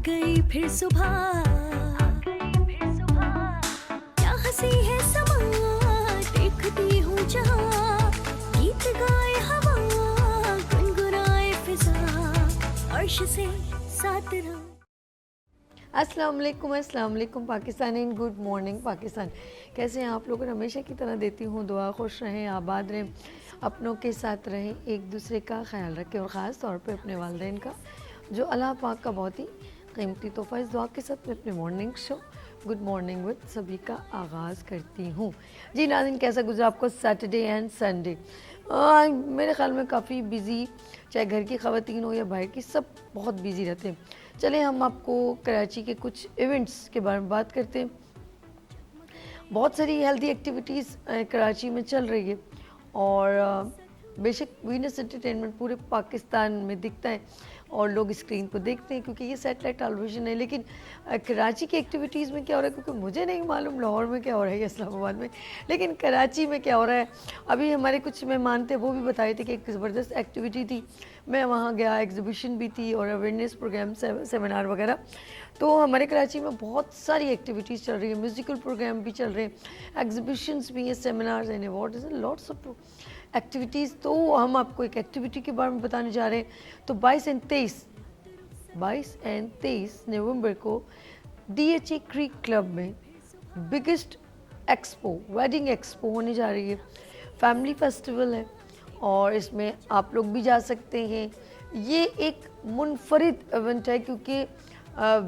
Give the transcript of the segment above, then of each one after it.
गई फिर सुबह, क्या हंसी है समा, देखती हूँ जहाँ, गीत गाए हवा, गुनगुनाए फिजा, अर्श से साथ रहो। अस्सलाम वालेकुम Pakistan and good morning Pakistan. कैसे हैं आप लोग? हमेशा की तरह देती हूँ दुआ, खुश रहें, आबाद रहें, अपनों के साथ रहें, एक दूसरे का ख्याल रखें और ख़ास तौर पे अपने वालिदैन का, जो अल्लाह पाक का बहुत ही कीमती तोहफ़ा। इस दुआ के साथ मैं अपने morning show good morning with सभी का आगाज़ करती हूँ। जी नाज़रीन, कैसा गुजरा आपको सैटरडे एंड संडे? मेरे ख़्याल में काफ़ी बिज़ी, चाहे घर की ख़वातीन हो या बाहर की, सब बहुत बिज़ी रहते हैं। चलिए हम आपको कराची के कुछ इवेंट्स के बारे में बात करते हैं। बहुत सारी हेल्दी एक्टिविटीज़ कराची में चल रही है और बेशक वीनस एंटरटेनमेंट पूरे पाकिस्तान में दिखता है और लोग स्क्रीन पर देखते हैं क्योंकि ये सैटेलाइट टेलीविज़न है। लेकिन कराची की एक्टिविटीज़ में क्या हो रहा है, क्योंकि मुझे नहीं मालूम लाहौर में क्या हो रहा है या इस्लामाबाद में, लेकिन कराची में क्या हो रहा है। अभी हमारे कुछ मेहमान थे, वो भी बताए थे कि एक ज़बरदस्त एक्टिविटी थी, मैं वहाँ गया, एग्जीबिशन भी थी और अवेयरनेस प्रोग्राम सेमिनार वगैरह। तो हमारे कराची में बहुत सारी एक्टिविटीज़ चल रही है, म्यूज़िकल प्रोग्राम भी चल रहे हैं, एग्जीबिशंस भी हैं, seminars and awards, lots of activities. तो हम आपको एक एक्टिविटी के बारे में बताने जा रहे हैं। तो 22 एंड 23 नवंबर को DHA क्रीक क्लब में बिगेस्ट एक्सपो, वेडिंग एक्सपो होने जा रही है। फैमिली फेस्टिवल है और इसमें आप लोग भी जा सकते हैं। ये एक मुनफरिद इवेंट है क्योंकि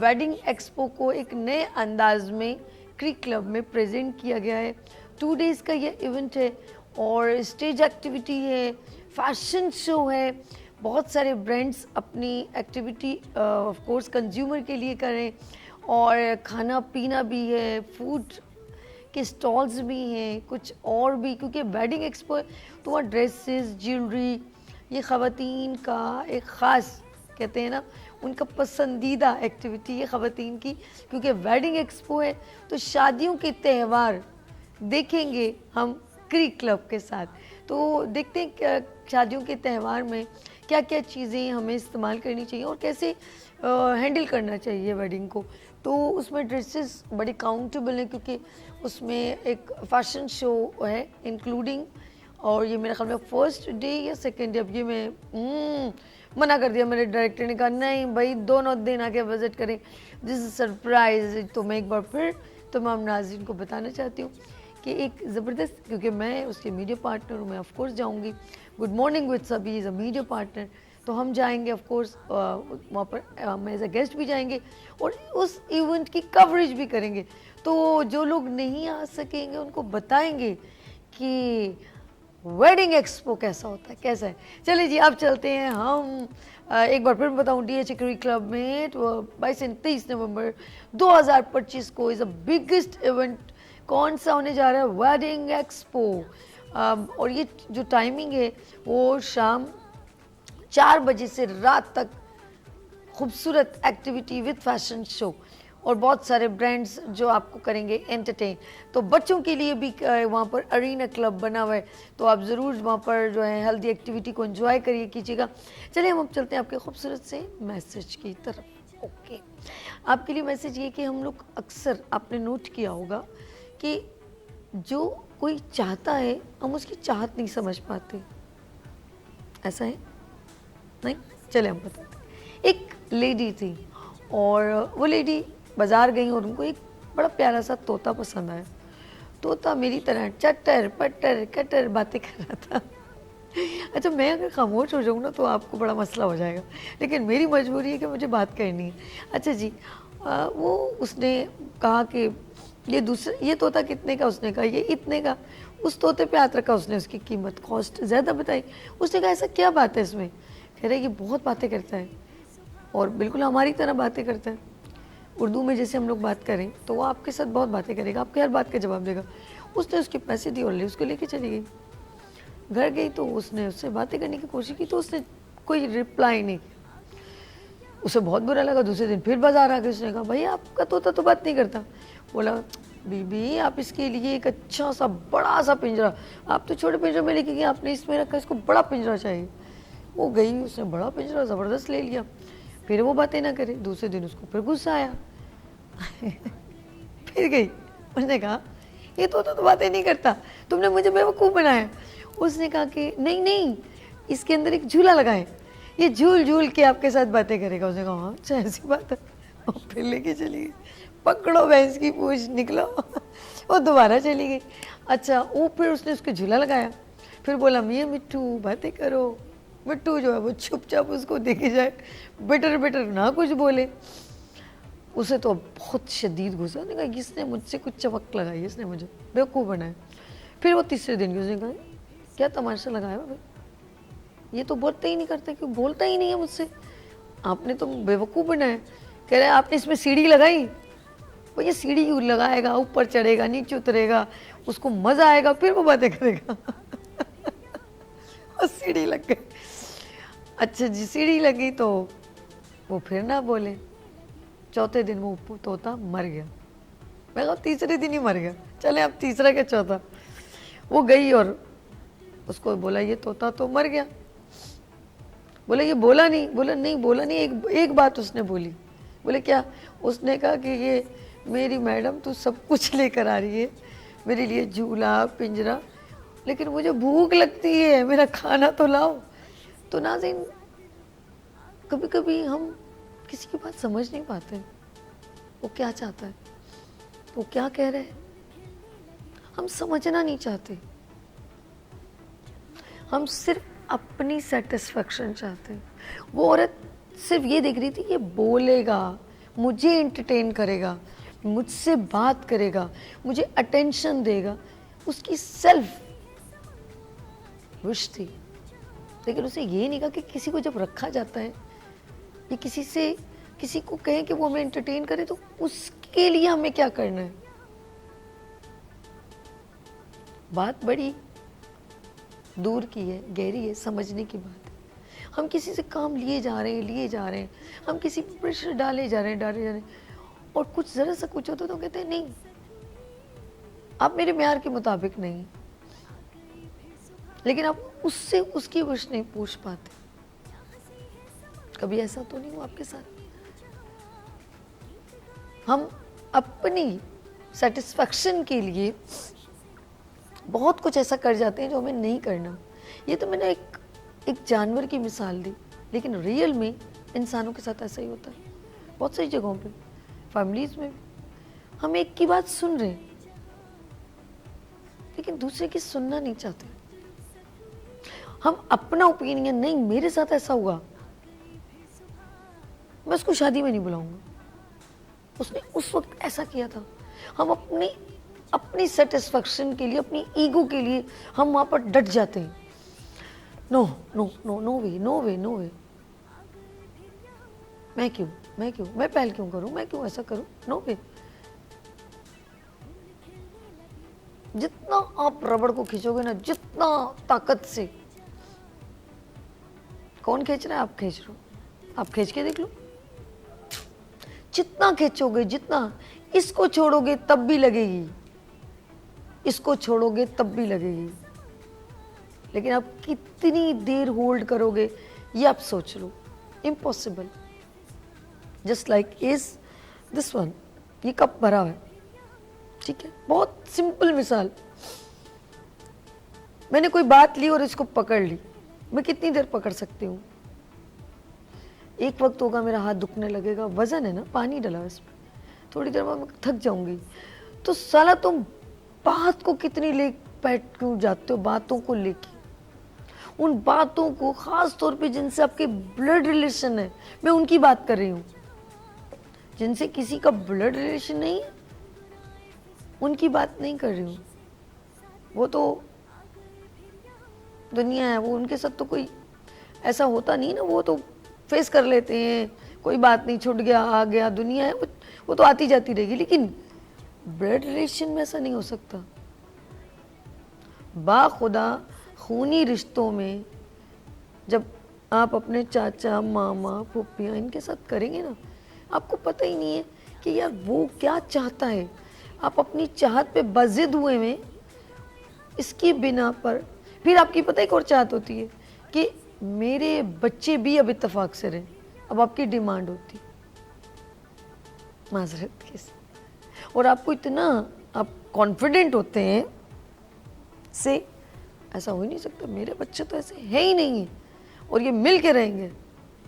वेडिंग एक्सपो को एक नए अंदाज में क्रीक क्लब में प्रेजेंट किया गया है। 2 डेज़ का ये इवेंट है और स्टेज एक्टिविटी है, फैशन शो है, बहुत सारे ब्रांड्स अपनी एक्टिविटी ऑफ कोर्स कंज्यूमर के लिए करें और खाना पीना भी है, फूड के स्टॉल्स भी हैं, कुछ और भी, क्योंकि वेडिंग एक्सपो तो वहाँ ड्रेसेस, ज्वेलरी, ये ख़वातीन का एक ख़ास कहते हैं ना, उनका पसंदीदा एक्टिविटी है ख़वातीन की, क्योंकि वेडिंग एक्सपो है तो शादियों के त्यौहार देखेंगे हम क्रीक क्लब के साथ। तो देखते हैं क्या शादियों के त्यौहार में क्या क्या चीज़ें हमें इस्तेमाल करनी चाहिए और कैसे हैंडल करना चाहिए वेडिंग को। तो उसमें ड्रेसेस बड़े काउंटेबल हैं क्योंकि उसमें एक फ़ैशन शो है इंक्लूडिंग, और ये मेरे ख्याल में फर्स्ट डे या सेकेंड डे, अब ये मैं मना कर दिया, मेरे डायरेक्टर ने कहा नहीं भाई दोनों दिन आके विज़िट करें, दिस इज़ सरप्राइज। तो मैं एक बार फिर तमाम नाज़रीन को बताना चाहती हूँ कि एक ज़बरदस्त, क्योंकि मैं उसके मीडिया पार्टनर हूँ, मैं ऑफ कोर्स जाऊँगी। गुड मॉर्निंग विद सभी इज़ अ मीडिया पार्टनर, तो हम जाएंगे ऑफ कोर्स, वहाँ पर हम एज अ गेस्ट भी जाएंगे और उस इवेंट की कवरेज भी करेंगे। तो जो लोग नहीं आ सकेंगे उनको बताएंगे कि वेडिंग एक्सपो कैसा होता है, कैसा है। चलिए जी, अब चलते हैं हम एक बार फिर बताऊँ, DHA क्रीक क्लब में 22 से 23 नवंबर 2025 को इज़ अ बिगेस्ट इवेंट। कौन सा होने जा रहा है? Wedding expo. और ये जो टाइमिंग है वो शाम 4 बजे से रात तक, खूबसूरत एक्टिविटी विद फैशन शो और बहुत सारे ब्रांड्स जो आपको करेंगे एंटरटेन। तो बच्चों के लिए भी वहाँ पर अरीना क्लब बना हुआ है, तो आप ज़रूर वहाँ पर जो है हेल्दी एक्टिविटी को एंजॉय करिए, कीजिएगा। चलिए हम अब चलते हैं आपके खूबसूरत से मैसेज की तरफ। ओके, आपके लिए मैसेज ये कि हम लोग अक्सर, आपने नोट किया होगा कि जो कोई चाहता है हम उसकी चाहत नहीं समझ पाते, ऐसा है नहीं? चले हम बताते हैं। एक लेडी थी और वो लेडी बाज़ार गई और उनको एक बड़ा प्यारा सा तोता पसंद आया। तोता मेरी तरह चटर पटर कटर बातें कर रहा था। अच्छा, मैं अगर खामोश हो जाऊँ ना तो आपको बड़ा मसला हो जाएगा, लेकिन मेरी मजबूरी है कि मुझे बात करनी है। अच्छा जी, वो उसने कहा कि ये तोता कितने का? उसने कहा ये इतने का। उस तोते पे हाथ रखा उसने, उसकी कीमत कॉस्ट ज़्यादा बताई। उसने कहा ऐसा क्या बात है इसमें? कह रहे ये बहुत बातें करता है और बिल्कुल हमारी तरह बातें करता है। उर्दू में जैसे हम लोग बात करें तो वो आपके साथ बहुत बातें करेगा, आपकी हर बात का जवाब देगा। उसने उसके पैसे दिए और ले उसको लेके चली गई। घर गई तो उसने उससे बातें करने की कोशिश की तो उसने कोई रिप्लाई नहीं किया। उसे बहुत बुरा लगा। दूसरे दिन फिर बाजार आ गई। उसने कहा भाई आपका तोता तो बात नहीं करता। बोला बीबी आप इसके लिए एक अच्छा सा बड़ा सा पिंजरा, आप तो छोटे पिंजरे में लेके गए, आपने इसमें रखा, इसको बड़ा पिंजरा चाहिए। वो गई, उसने बड़ा पिंजरा ज़बरदस्त ले लिया। फिर वो बातें ना करे। दूसरे दिन उसको फिर गुस्सा आया फिर गई, उसने कहा ये तो बातें नहीं करता, तुमने मुझे बेवकूफ़ बनाया। उसने कहा कि नहीं नहीं, इसके अंदर एक झूला लगा है, ये झूल झूल के आपके साथ बातें करेगा। उसने कहा हाँ अच्छा ऐसी बात है। और फिर लेके चली गई, पकड़ो भैंस की पूंछ निकलो वो दोबारा चली गई। अच्छा वो फिर उसने उसके झूला लगाया, फिर बोला मियाँ मिट्टू बातें करो। मिट्टू जो है वो चुपचाप उसको देखे जाए, बिटर बिटर ना कुछ बोले। उसे तो बहुत शदीद गुस्सा, उसने कहा इसने मुझसे कुछ चमक लगाई, इसने मुझे बेवकूफ़ बनाया। फिर वो तीसरे दिन की उसने कहा क्या तमाशा लगाया भाई, ये तो बोलते ही नहीं करते, क्यों बोलता ही नहीं है मुझसे, आपने तो बेवकूफ़ बनाया। कह रहे आपने इसमें सीढ़ी लगाई, भैया सीढ़ी क्यों लगाएगा, ऊपर चढ़ेगा नीचे उतरेगा, उसको मज़ा आएगा फिर वो बातें करेगा और सीढ़ी लग गई। अच्छा जी सीढ़ी लगी तो वो फिर ना बोले। चौथे दिन वो तोता मर गया। मैं कहा तीसरे दिन ही मर गया, चले अब तीसरा क्या चौथा। वो गई और उसको बोला ये तोता तो मर गया। बोले ये बोला नहीं, बोला नहीं बोला नहीं, एक बात उसने बोली। बोले क्या? उसने कहा कि ये मेरी मैडम तू सब कुछ लेकर आ रही है मेरे लिए, झूला पिंजरा, लेकिन मुझे भूख लगती है, मेरा खाना तो लाओ। तो नाज़रीन कभी कभी हम किसी की बात समझ नहीं पाते, वो क्या चाहता है, वो क्या कह रहे हैं, हम समझना नहीं चाहते, हम सिर्फ अपनी सेटिस्फेक्शन चाहते हैं। वो औरत सिर्फ ये देख रही थी ये बोलेगा, मुझे एंटरटेन करेगा, मुझसे बात करेगा, मुझे अटेंशन देगा, उसकी सेल्फ विश थी। लेकिन उसे ये नहीं कहा कि किसी को जब रखा जाता है या किसी को कहें कि वो हमें एंटरटेन करे तो उसके लिए हमें क्या करना है। बात बड़ी दूर की है, गहरी है, समझने की बात है। हम किसी से काम लिए जा रहे हैं, हम किसी पर प्रेशर डाले जा रहे हैं और कुछ ज़रा सा कुछ होता तो कहते हैं नहीं आप मेरे म्यार के मुताबिक नहीं, लेकिन आप उससे उसकी विश नहीं पूछ पाते। कभी ऐसा तो नहीं हुआ आपके साथ? हम अपनी सेटिस्फैक्शन के लिए बहुत कुछ ऐसा कर जाते हैं जो हमें नहीं करना। ये तो मैंने एक जानवर की मिसाल दी, लेकिन रियल में इंसानों के साथ ऐसा ही होता है। बहुत सारी जगहों पे, फैमिलीज में हम एक की बात सुन रहे हैं लेकिन दूसरे की सुनना नहीं चाहते। हम अपना ओपिनियन, नहीं मेरे साथ ऐसा हुआ, मैं उसको शादी में नहीं बुलाऊंगा, उसने उस वक्त ऐसा किया था। हम अपनी सेटिस्फेक्शन के लिए, अपनी ईगो के लिए हम वहां पर डट जाते हैं। नो नो नो नो वे नो वे नो वे, मैं पहल क्यों करूं, मैं क्यों ऐसा करूं, नो वे। जितना आप रबड़ को खींचोगे ना, जितना ताकत से, कौन खींच रहा है? आप खींच रहे हो, आप खींच के देख लो। जितना खींचोगे, जितना इसको छोड़ोगे तब भी लगेगी, इसको छोड़ोगे तब भी लगेगी, लेकिन आप कितनी देर होल्ड करोगे ये आप सोच लो। Impossible. Just like is this one, ये कप भरा है, ठीक है, बहुत सिंपल मिसाल। मैंने कोई बात ली और इसको पकड़ ली, मैं कितनी देर पकड़ सकती हूँ? एक वक्त होगा मेरा हाथ दुखने लगेगा, वजन है ना, पानी डला है इसमें, थोड़ी देर में मैं थक जाऊंगी। तो साला तुम बात को कितनी ले बैठ क्यों जाते हो, बातों को लेके, उन बातों को, खास तौर पे जिनसे आपके ब्लड रिलेशन है, मैं उनकी बात कर रही हूँ। जिनसे किसी का ब्लड रिलेशन नहीं है उनकी बात नहीं कर रही हूँ, वो तो दुनिया है, वो उनके साथ तो कोई ऐसा होता नहीं ना, वो तो फेस कर लेते हैं, कोई बात नहीं, छूट गया, आ गया, दुनिया है, वो तो आती जाती रहेगी। लेकिन ब्लड रिलेशन में ऐसा नहीं हो सकता। बाखुदा खूनी रिश्तों में जब आप अपने चाचा, मामा, फूफियाँ इनके साथ करेंगे ना, आपको पता ही नहीं है कि यार वो क्या चाहता है। आप अपनी चाहत पे बज़िद हुए में इसकी बिना पर, फिर आपकी पता है एक और चाहत होती है कि मेरे बच्चे भी अब इत्तेफाक से रहें, अब आपकी डिमांड होती, माजरत के साथ, और आपको इतना आप कॉन्फिडेंट होते हैं से ऐसा हो ही नहीं सकता, मेरे बच्चे तो ऐसे है ही नहीं है और ये मिल के रहेंगे।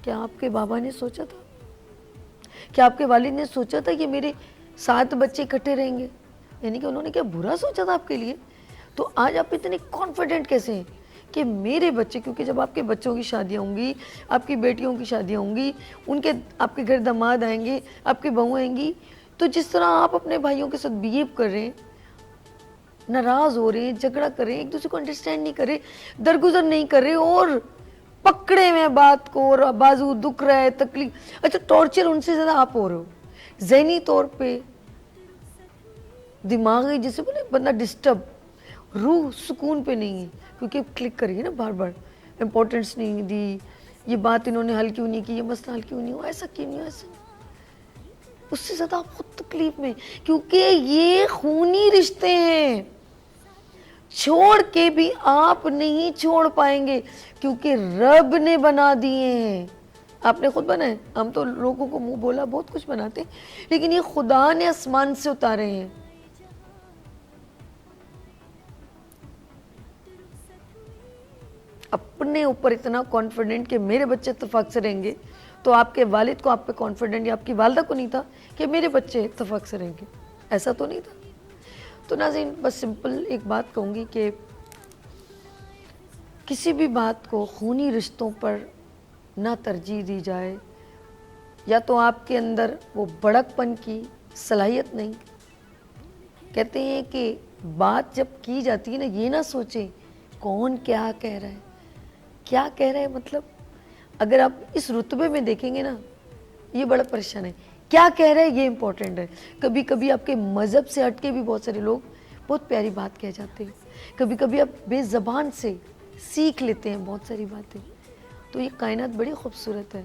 क्या आपके बाबा ने सोचा था, क्या आपके वालिद ने सोचा था कि मेरे 7 बच्चे इकट्ठे रहेंगे? यानी कि उन्होंने क्या बुरा सोचा था आपके लिए? तो आज आप इतने कॉन्फिडेंट कैसे हैं कि मेरे बच्चे, क्योंकि जब आपके बच्चों की शादियाँ होंगी, आपकी बेटियों की शादियाँ होंगी, उनके आपके घर दामाद आएंगे, आपकी बहू आएंगी, तो जिस तरह आप अपने भाइयों के साथ बिहेव कर रहे हैं, नाराज़ हो रहे हैं, झगड़ा कर रहे हैं, एक दूसरे को अंडरस्टैंड नहीं कर रहे, दरगुजर नहीं कर रहे और पकड़े हुए बात को, और बाजू दुख रहा है, तकलीफ, अच्छा टॉर्चर उनसे ज़्यादा आप हो रहे हो ज़हनी तौर पे, दिमागी जिसे बोले बंदा डिस्टर्ब, रूह सुकून पे नहीं है, क्योंकि क्लिक करिए ना बार बार, इम्पोर्टेंस नहीं दी, ये बात इन्होंने हल क्यों नहीं की, ये मसला हल क्यों नहीं हुआ, ऐसा क्यों नहीं हुआ, ऐसा, उससे ज़्यादा आप खुद तकलीफ में, क्योंकि ये खूनी रिश्ते हैं, छोड़ के भी आप नहीं छोड़ पाएंगे, क्योंकि रब ने बना दिए हैं, आपने खुद बनाए। हम तो लोगों को मुंह बोला बहुत कुछ बनाते हैं, लेकिन ये खुदा ने आसमान से उतारे हैं। अपने ऊपर इतना कॉन्फिडेंट कि मेरे बच्चे इत्तेफाक से रहेंगे, तो आपके वालिद को आप पे कॉन्फिडेंट या आपकी वालदा को नहीं था कि मेरे बच्चे इत्तेफाक से रहेंगे, ऐसा तो नहीं था। तो नाज़रीन, बस सिंपल एक बात कहूँगी कि किसी भी बात को खूनी रिश्तों पर ना तरजीह दी जाए, या तो आपके अंदर वो बड़कपन की सलाहियत नहीं, कहते हैं कि बात जब की जाती है ना, ये ना सोचें कौन क्या कह रहा है, क्या कह रहा है, मतलब अगर आप इस रुतबे में देखेंगे ना, ये बड़ा परेशान है, क्या कह रहा है ये इंपॉर्टेंट है। कभी कभी आपके मज़हब से हट के भी बहुत सारे लोग बहुत प्यारी बात कह जाते हैं, कभी कभी आप बेज़बान से सीख लेते हैं बहुत सारी बातें। तो ये कायनात बड़ी खूबसूरत है,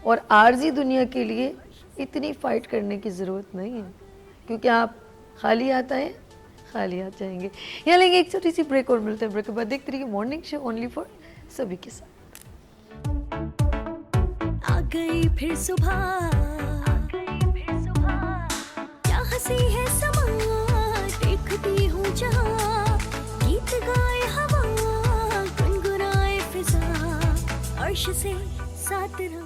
और आर्जी दुनिया के लिए इतनी फ़ाइट करने की ज़रूरत नहीं है, क्योंकि आप खाली हाथ आए खाली हाथ जाएंगे। यहाँ लेंगे एक छोटी सी ब्रेक और मिलते हैं ब्रेक के बाद। देखते रहिए मॉर्निंग शो ओनली फॉर सभी के साथ। आ गई फिर सुबह, क्या हंसी है समा, देखती हूँ जहाँ, गीत गाए हवा, गुनगुनाए फिजा, अर्श से साथ रहा।